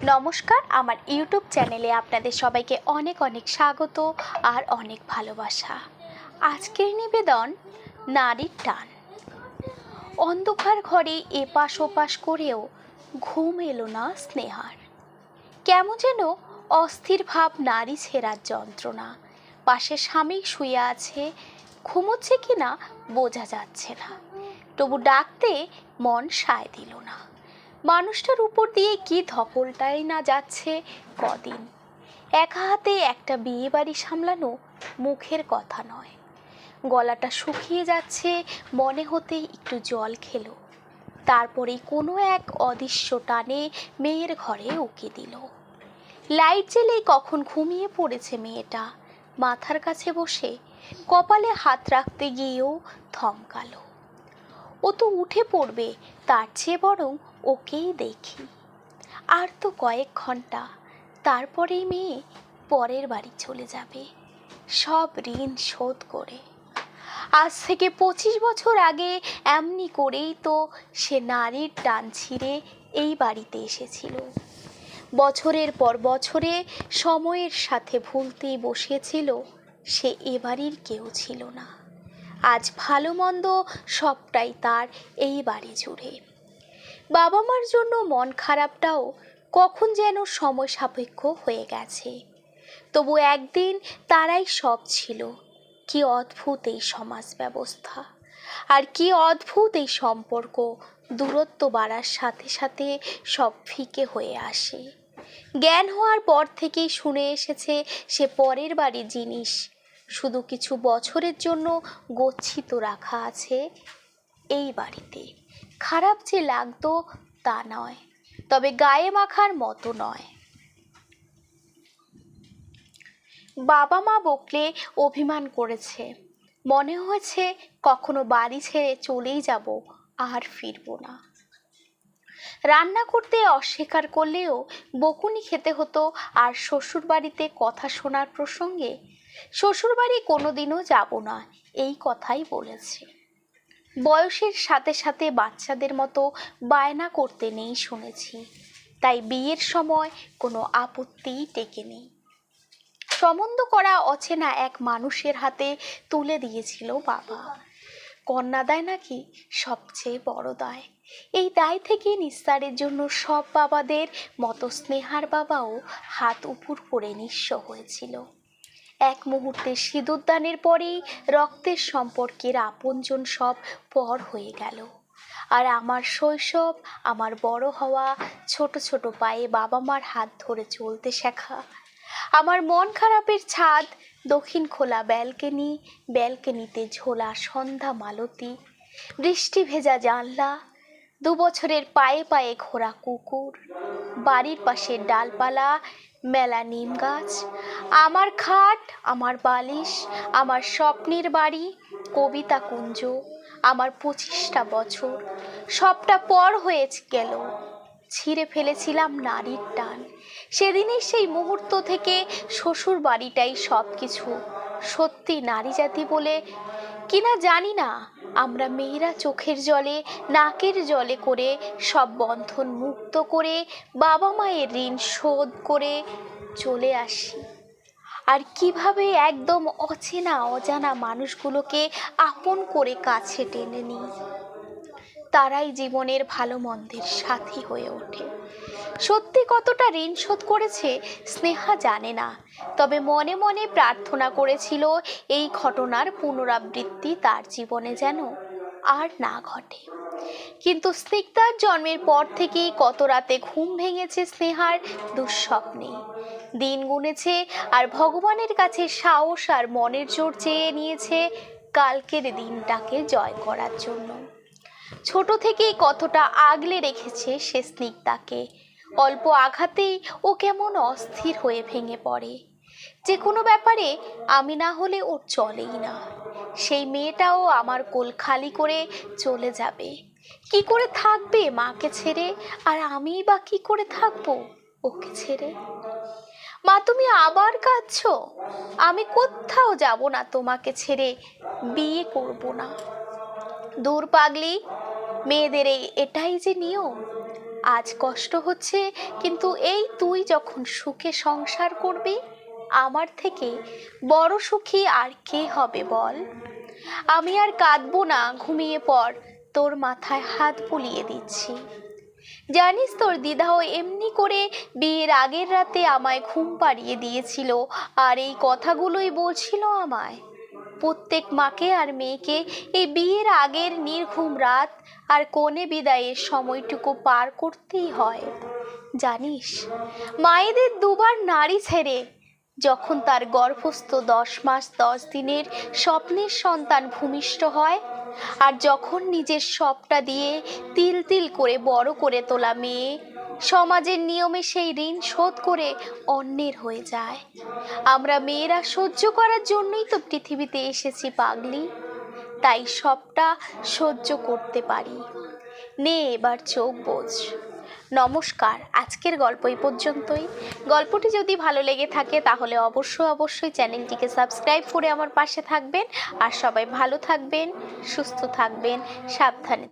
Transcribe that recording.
নমস্কার, আমার ইউটিউব চ্যানেলে আপনাদের সবাইকে অনেক অনেক স্বাগত আর অনেক ভালোবাসা। আজকের নিবেদন নারীর টান। অন্ধকার ঘরে এপাশ ওপাশ করেও ঘুম এলো না স্নেহার। কেমন যেন অস্থির ভাব নারী ছেঁড়ার যন্ত্রণা। পাশে স্বামী শুয়ে আছে, ঘুমোচ্ছে কিনা বোঝা যাচ্ছে না, তবু ডাকতে মন সায় দিল না। মানুষটার উপর দিয়ে কি ধকলটাই না যাচ্ছে কদিন। একা হাতে একটা বিয়ে বাড়ি সামলানো মুখের কথা নয়। গলাটা শুকিয়ে যাচ্ছে, মনে হতেই একটু জল খেলো। তারপরে কোনো এক অদৃশ্য টানে মেয়ের ঘরে উকি দিল। লাইট জ্বেলেই কখন ঘুমিয়ে পড়েছে মেয়েটা। মাথার কাছে বসে কপালে হাত রাখতে গিয়েও থমকালো। ও তো উঠে পড়বে, তার চেয়ে বরং ওকেই দেখি। আর তো কয়েক ঘন্টা, তারপরেই মেয়ে পরের বাড়ি চলে যাবে, সব ঋণ শোধ করে। আজ থেকে 25 বছর আগে এমনি করেই তো সে নারীর টান ছিঁড়ে এই বাড়িতে এসেছিল। বছরের পর বছরে সময়ের সাথে ভুলতেই বসেছিল সে এ বাড়ির কেউ ছিল না। আজ ভালো মন্দ সবটাই তার এই বাড়ি জুড়ে। বাবা মার জন্য মন খারাপটাও কখন যেন সময় সাপেক্ষ হয়ে গেছে। তবু একদিন তারাই সব ছিল। কি অদ্ভুত এই সমাজ ব্যবস্থা, আর কি অদ্ভুত এই সম্পর্ক। দূরত্ব বাড়ার সাথে সাথে সব ফিকে হয়ে আসে। জ্ঞান হওয়ার পর থেকেই শুনে এসেছে সে পরের বাড়ির জিনিস শুধু কিছু বছরের জন্য গচ্ছিত রাখা আছে এই বাড়িতে। খারাপ যে লাগতো তা নয়, তবে গায়ে মাখার মতো নয়। বাবা মা বকলে অভিমান করেছে, মনে হয়েছে কখনো বাড়ি ছেড়ে চলেই যাব, আর ফিরবো না। রান্না করতে অস্বীকার করলেও বকুনি খেতে হতো। আর শ্বশুর বাড়িতে কথা শোনার প্রসঙ্গে শ্বশুরবাড়ি কোনোদিনও যাব না এই কথাই বলেছে। বয়সের সাথে সাথে বাচ্চাদের মতো বায়না করতে নেই শুনেছি, তাই বিয়ের সময় কোনো আপত্তিই টেকেনি। সম্বন্ধ করা অচেনা এক মানুষের হাতে তুলে দিয়েছিল বাবা। কন্যাদায় নাকি সবচেয়ে বড় দায়। এই দায় থেকে নিস্তারের জন্য সব বাবাদের মতো স্নেহার বাবাও হাত উপর করে নিঃস্ব হয়েছিল। এক মুহূর্তে সিঁদুরদানের পরেই রক্তের সম্পর্কের আপনজন সব পর হয়ে গেল। আর আমার শৈশব, আমার বড় হওয়া, ছোট ছোট পায়ে বাবা মার হাত ধরে চলতে শেখা, আমার মন খারাপের ছাদ, দক্ষিণ খোলা ব্যালকনি, ব্যালকনিতে ঝোলা সন্ধ্যা মালতী, বৃষ্টি ভেজা জানলা, 2 বছরের পায়ে পায়ে ঘোরা কুকুর, বাড়ির পাশে ডালপালা মেলা নিম গাছ, আমার খাট, আমার বালিশ, আমার স্বপ্নের বাড়ি, কবিতা কুঞ্জ, আমার 25টা বছর, সবটা পর হয়ে গেল। ছিঁড়ে ফেলেছিলাম নারীর টান। সেদিনের সেই মুহূর্ত থেকে শ্বশুর বাড়িটাই সব কিছু। সত্যি নারী জাতি বলে কিনা জানি না, আমরা মেয়েরা চোখের জলে নাকের জলে করে সব বন্ধন মুক্ত করে বাবা মায়ের ঋণ শোধ করে চলে আসি। আর কিভাবে একদম অচেনা অজানা মানুষগুলোকে আপন করে কাছে টেনে নিই। তারাই জীবনের ভালো মন্দের সাথী হয়ে ওঠে। সত্যি কতটা ঋণ শোধ করেছে স্নেহা জানে না, তবে মনে মনে প্রার্থনা করেছিল এই ঘটনার পুনরাবৃত্তি তার জীবনে যেন আর না ঘটে। কিন্তু স্নিগ্ধার জন্মের পর থেকেই কত রাতে ঘুম ভেঙেছে স্নেহার দুঃস্বপ্নে। দিন গুনেছে আর ভগবানের কাছে সাহস আর মনের জোর চেয়ে নিয়েছে কালকের দিনটাকে জয় করার জন্য। ছোট থেকেই কতটা আগলে রেখেছে সে স্নিগ্ধাকে। অল্প আঘাতেই ও কেমন অস্থির হয়ে ভেঙে পড়ে। যে কোনো ব্যাপারে আমি না হলে ওর চলেই না। সেই মেয়েটাও আমার কোল খালি করে চলে যাবে। কি করে থাকবে মাকে ছেড়ে, আর আমিই বা কি করে থাকবো ওকে ছেড়ে? মা, তুমি আবার কাঁদছো? আমি কোথাও যাব না তোমাকে ছেড়ে, বিয়ে করব না। দূর পাগলি, মেয়েদের এটাই যে নিয়ম। আজ কষ্ট হচ্ছে, কিন্তু এই তুই যখন সুখে সংসার করবি, আমার থেকে বড় সুখী আর কে হবে বল। আমি আর কাঁদবো না, ঘুমিয়ে পড়, তোর মাথায় হাত বুলিয়ে দিচ্ছি। জানিস তোর দিদাও এমনি করে বিয়ের আগের রাতে আমায় ঘুম পাড়িয়ে দিয়েছিল, আর এই কথাগুলোই বলছিল আমায়। প্রত্যেক মাকে আর মেয়েকে এই বিয়ের আগের নির্ঘুম রাত আর কনে বিদায়ের সময়টুকু পার করতেই হয়। জানিস, মায়েদের দুবার নাড়ি ছেড়ে যখন তার গর্ভস্থ 10 মাস 10 দিনের স্বপ্নের সন্তান ভূমিষ্ঠ হয়, আর যখন নিজের সবটা দিয়ে তিল তিল করে বড় করে তোলা মেয়ে সমাজের নিয়মে সেই ঋণ শোধ করে অন্যের হয়ে যায়। আমরা মেয়েরা সহ্য করার জন্যই তো পৃথিবীতে এসেছি পাগলি, তাই সবটা সহ্য করতে পারি। নে এবার চোখ বোঝ। নমস্কার, আজকের গল্প এই পর্যন্তই। গল্পটি যদি ভালো লেগে থাকে তাহলে অবশ্যই চ্যানেলটিকে সাবস্ক্রাইব করে আমার পাশে থাকবেন। আর সবাই ভালো থাকবেন, সুস্থ থাকবেন, সাবধানে।